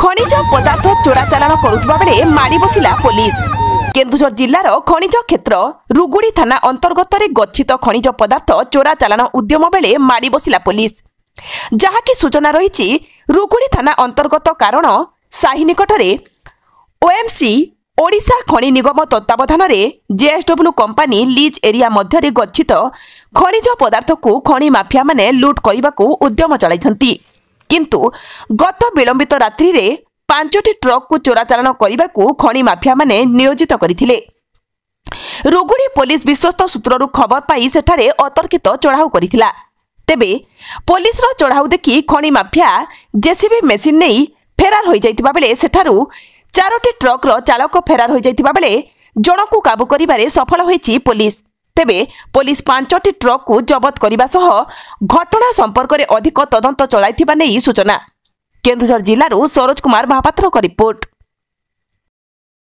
खनिज पदार्थ चोराचालाण करुवा बेले माड़ी बसिला पुलिस। केन्दुझर जिल्लार खनिज क्षेत्र रुगुड़ी थाना अंतर्गत गच्छित खनिज पदार्थ चोराचालाण उद्यम बेले माड़ी बसिला पुलिस। जहाँकि सूचना रही रुगुड़ी थाना अंतर्गत कारण साही निकटरे ओएमसी ओडिशा खनि निगम तत्वावधान जेएसडब्ल्यू कंपानी लीज एरिया मध्य गच्छित खनिज पदार्थ को खनि माफिया माने लुट करने को उद्यम चलाइछंती। किंतु गत विलंबित रात्रि रे 5टी ट्रक को चोराचालाण करने को खनि माफिया माने नियोजित करथिले। रुगुड़ी पुलिस विश्वस्त सूत्ररु खबर पाई सेठारे अतर्कित चढ़ाऊ करिथिला। तेबे पुलिस रो चढ़ाऊ देखि खनि माफिया जेसीबी मेसिन नहीं फेरार हो जाइतिबा बेले सेठारु 4टी ट्रक रो चालक फेरार हो जाइतिबा बेले जणकु काबू करिबारे सफल होईछि पुलिस। तेबे पुलिस 5टी ट्रक को जबत करने सह घटना संपर्क में अधिक तदंत चलाइथिबा नै सूचना। केन्दुझर जिल्लारू सरोज कुमार महापात्रक रिपोर्ट।